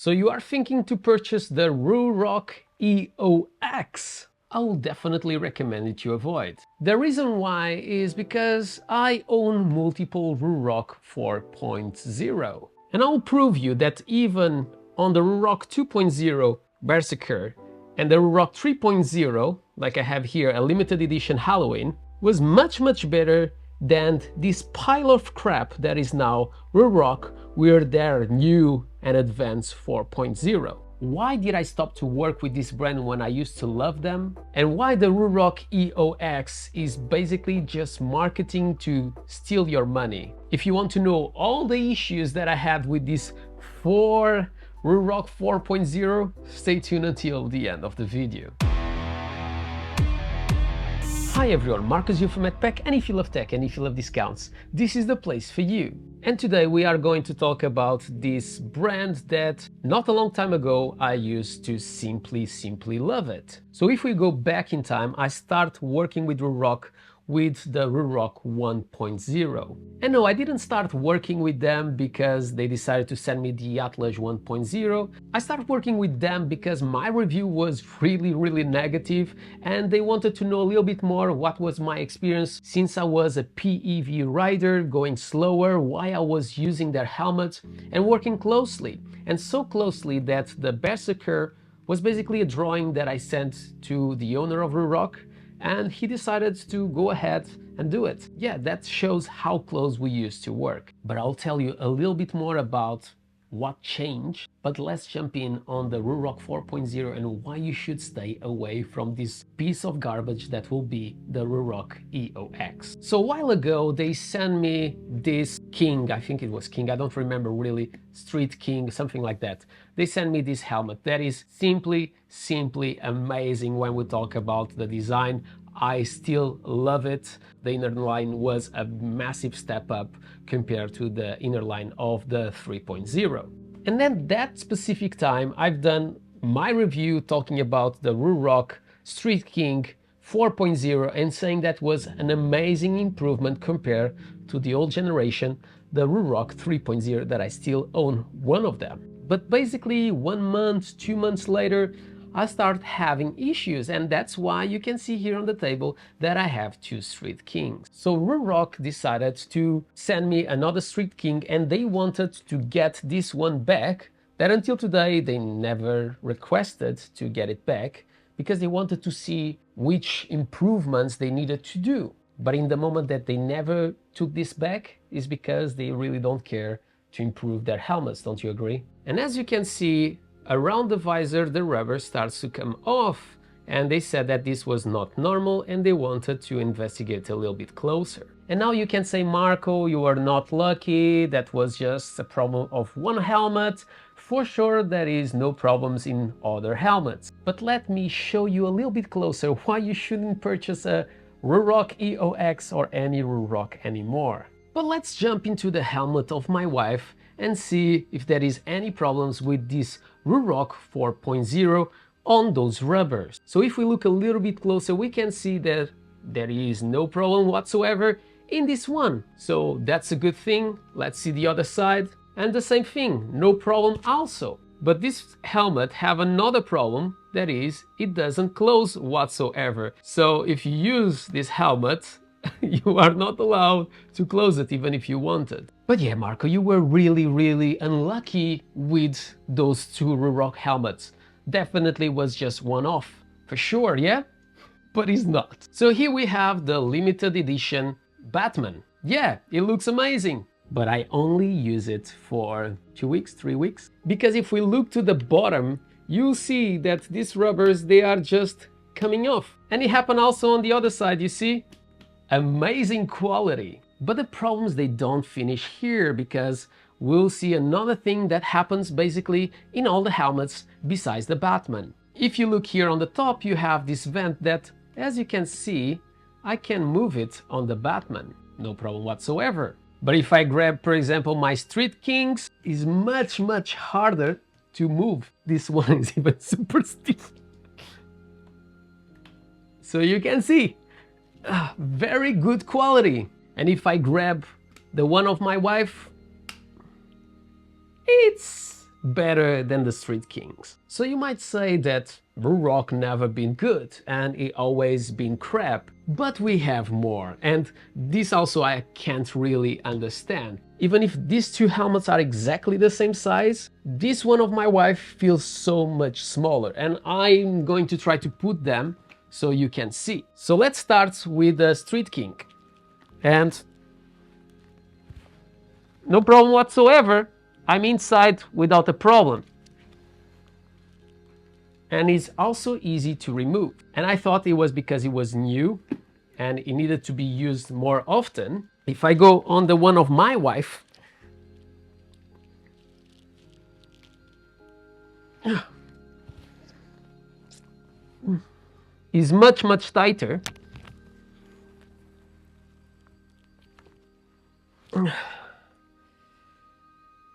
So you are thinking to purchase the Ruroc EOX? I will definitely recommend it to avoid. The reason why is because I own multiple Ruroc 4.0. And I will prove you that even on the Ruroc 2.0 Berserker and the Ruroc 3.0, like I have here, a limited edition Halloween, was much better than this pile of crap that is now Ruroc with their new and advanced 4.0. Why did I stop to work with this brand when I used to love them? And why the Ruroc EOX is basically just marketing to steal your money? If you want to know all the issues that I had with this Ruroc 4.0, stay tuned until the end of the video. Hi everyone, Marcus here from madpack, and if you love tech and if you love discounts, this is the place for you. And today we are going to talk about this brand that not a long time ago I used to simply love it. So if we go back in time, I start working with Ruroc with the Ruroc 1.0. And no, I didn't start working with them because they decided to send me the Atlas 1.0. I started working with them because my review was really negative and they wanted to know a little bit more what was my experience since I was a PEV rider, going slower, why I was using their helmet and working closely. And so closely that the Berserker was basically a drawing that I sent to the owner of Ruroc, and he decided to go ahead and do it. Yeah, that shows how close we used to work. But I'll tell you a little bit more about what changed, but let's jump in on the Ruroc 4.0 and why you should stay away from this piece of garbage that will be the Ruroc EOX. So a while ago they sent me this King, I think it was King, I don't remember really, Street King, something like that. They sent me this helmet that is simply amazing when we talk about the design. I still love it. The inner line was a massive step up compared to the inner line of the 3.0. And then that specific time I've done my review talking about the Ruroc Street King 4.0 and saying that was an amazing improvement compared to the old generation, the Ruroc 3.0, that I still own one of them. But basically 1 month, 2 months later, I start having issues, and that's why you can see here on the table that I have two Street Kings. So Ruroc decided to send me another Street King and they wanted to get this one back, that until today they never requested to get it back because they wanted to see which improvements they needed to do. But in the moment that they never took this back is because they really don't care to improve their helmets, don't you agree? And as you can see, around the visor the rubber starts to come off, and they said that this was not normal and they wanted to investigate a little bit closer. And now you can say, Marco, you are not lucky, that was just a problem of one helmet. For sure there is no problems in other helmets. But let me show you a little bit closer why you shouldn't purchase a Ruroc EOX or any Ruroc anymore. But let's jump into the helmet of my wife and see if there is any problems with this Ruroc 4.0 on those rubbers. So if we look a little bit closer, we can see that there is no problem whatsoever in this one. So that's a good thing. Let's see the other side. And the same thing, no problem also. But this helmet have another problem, that is, it doesn't close whatsoever. So if you use this helmet, you are not allowed to close it even if you wanted. But yeah, Marco, you were really unlucky with those two Ruroc helmets. Definitely was just one off, for sure, yeah? But it's not. So here we have the limited edition Batman. Yeah, it looks amazing, but I only use it for 2 weeks, 3 weeks. Because if we look to the bottom, you'll see that these rubbers, they are just coming off. And it happened also on the other side, you see? Amazing quality. But the problems, they don't finish here, because we'll see another thing that happens basically in all the helmets besides the Batman. If you look here on the top, you have this vent that, as you can see, I can move it on the Batman, no problem whatsoever. But if I grab, for example, my Street Kings, it's much harder to move. This one is even super stiff. So you can see, very good quality. And if I grab the one of my wife, it's better than the Street Kings. So you might say that Ruroc never been good and it always been crap, but we have more, and this also I can't really understand. Even if these two helmets are exactly the same size, this one of my wife feels so much smaller, and I'm going to try to put them so you can see. So let's start with the Street King. And no problem whatsoever, I'm inside without a problem. And it's also easy to remove. And I thought it was because it was new and it needed to be used more often. If I go on the one of my wife, is much tighter.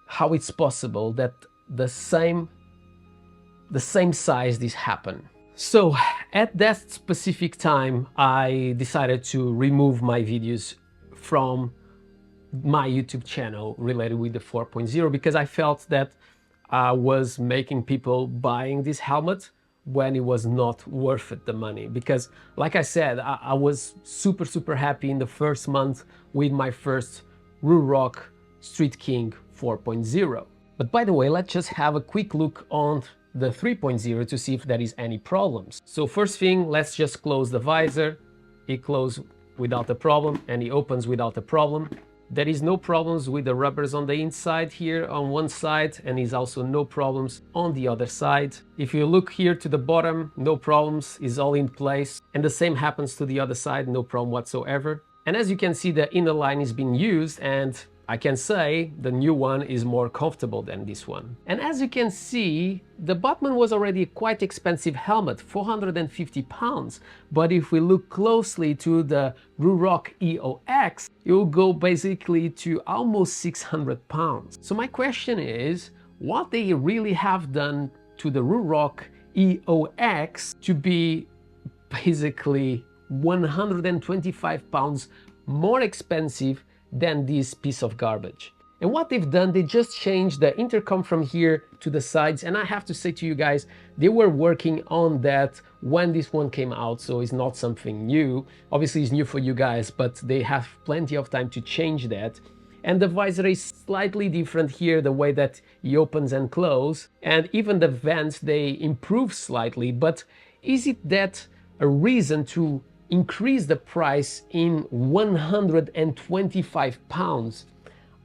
How it's possible that the same size this happened? So at that specific time, I decided to remove my videos from my YouTube channel related with the 4.0 because I felt that I was making people buying this helmet when it was not worth it, the money. Because like I said, I was super happy in the first month with my first Ruroc Street King 4.0. But by the way, let's just have a quick look on the 3.0 to see if there is any problems. So first thing, let's just close the visor. It closes without a problem and it opens without a problem. There is no problems with the rubbers on the inside here on one side, and is also no problems on the other side. If you look here to the bottom, no problems, is all in place, and the same happens to the other side, no problem whatsoever. And as you can see, the inner line is being used, and I can say the new one is more comfortable than this one. And as you can see, the Batman was already a quite expensive helmet, 450 pounds. But if we look closely to the Ruroc EOX, it will go basically to almost 600 pounds. So my question is, what they really have done to the Ruroc EOX to be basically 125 pounds more expensive than this piece of garbage? And what they've done, they just changed the intercom from here to the sides, and I have to say to you guys, they were working on that when this one came out, so it's not something new. Obviously it's new for you guys, but they have plenty of time to change that. And the visor is slightly different here, the way that it opens and closes, and even the vents, they improve slightly. But is it that a reason to increase the price in 125 pounds?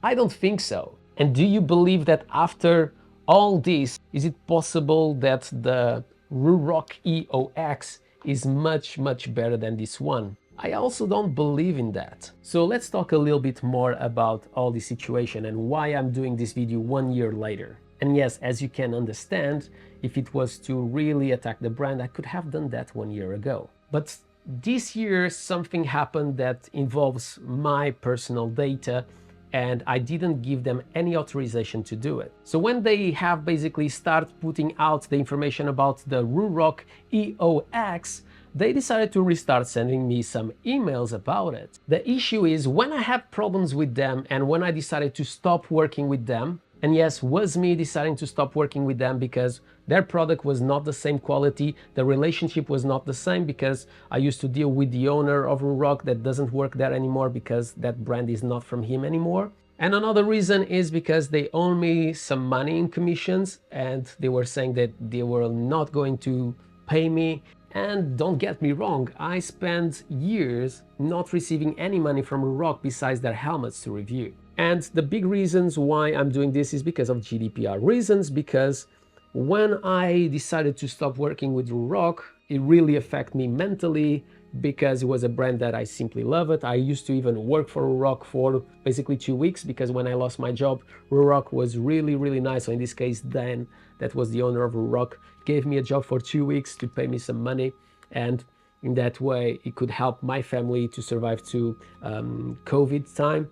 I don't think so. And do you believe that after all this, is it possible that the Ruroc EOX is much better than this one? I also don't believe in that. So let's talk a little bit more about all this situation and why I'm doing this video 1 year later. And yes, as you can understand, if it was to really attack the brand, I could have done that 1 year ago. But this year something happened that involves my personal data, and I didn't give them any authorization to do it. So when they have basically started putting out the information about the Ruroc EOX, they decided to restart sending me some emails about it. The issue is, when I had problems with them and when I decided to stop working with them, and yes, was me deciding to stop working with them because their product was not the same quality, the relationship was not the same, because I used to deal with the owner of Ruroc that doesn't work there anymore because that brand is not from him anymore. And another reason is because they owe me some money in commissions, and they were saying that they were not going to pay me. And don't get me wrong, I spent years not receiving any money from Ruroc besides their helmets to review. And the big reasons why I'm doing this is because of GDPR reasons, because when I decided to stop working with Ruroc, it really affected me mentally, because it was a brand that I simply love it. I used to even work for Ruroc for basically 2 weeks, because when I lost my job, Ruroc was really nice. So in this case, Dan, that was the owner of Ruroc, gave me a job for 2 weeks to pay me some money, and in that way it could help my family to survive to COVID time.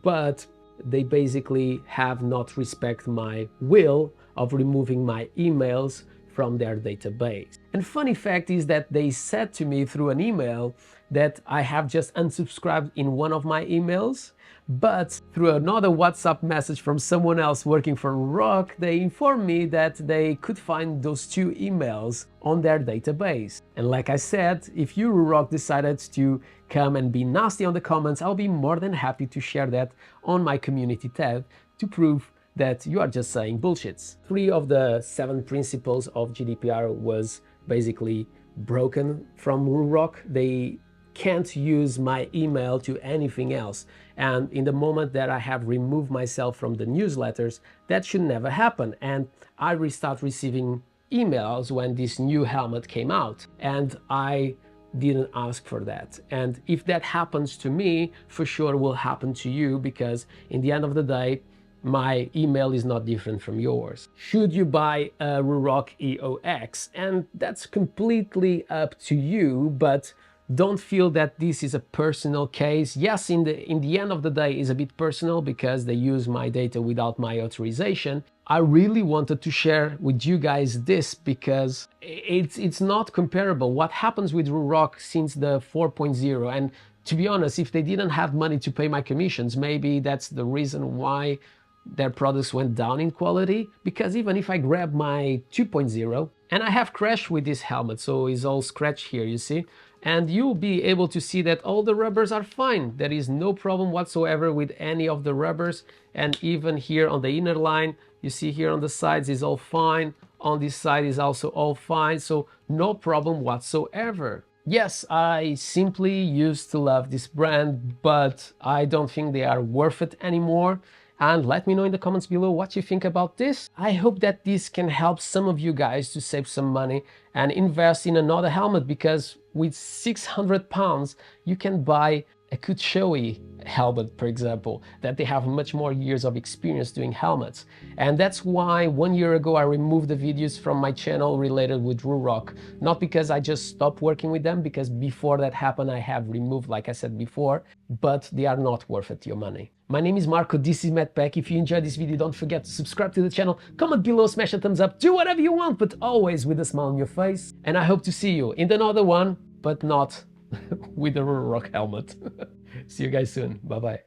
But they basically have not respected my will of removing my emails from their database. And funny fact is that they said to me through an email that I have just unsubscribed in one of my emails, but through another WhatsApp message from someone else working for Ruroc, they informed me that they could find those two emails on their database. And like I said, if you, Ruroc, decided to come and be nasty on the comments, I'll be more than happy to share that on my community tab to prove that you are just saying bullshits. 3 of the 7 principles of GDPR was basically broken from Ruroc. They can't use my email to anything else, and in the moment that I have removed myself from the newsletters, that should never happen, and I restart receiving emails when this new helmet came out, and I didn't ask for that. And if that happens to me, for sure will happen to you, because in the end of the day, my email is not different from yours. Should you buy a Ruroc EOX? And that's completely up to you, but don't feel that this is a personal case. Yes, in the end of the day, it's a bit personal because they use my data without my authorization. I really wanted to share with you guys this because it's not comparable. What happens with Ruroc since the 4.0, and to be honest, if they didn't have money to pay my commissions, maybe that's the reason why their products went down in quality, because even if I grab my 2.0, and I have crashed with this helmet, so it's all scratched here, you see, and you'll be able to see that all the rubbers are fine. There is no problem whatsoever with any of the rubbers, and even here on the inner line, you see here on the sides is all fine, on this side is also all fine, so no problem whatsoever. Yes, I simply used to love this brand, but I don't think they are worth it anymore. And let me know in the comments below what you think about this. I hope that this can help some of you guys to save some money and invest in another helmet, because with £600 you can buy a Kuchoy helmet, for example, that they have much more years of experience doing helmets. And that's why 1 year ago I removed the videos from my channel related with Ruroc. Not because I just stopped working with them, because before that happened I have removed, like I said before, but they are not worth it, your money. My name is Marco, this is madpack. If you enjoyed this video, don't forget to subscribe to the channel, comment below, smash a thumbs up, do whatever you want, but always with a smile on your face. And I hope to see you in another one, but not with a Ruroc helmet. See you guys soon. Bye bye.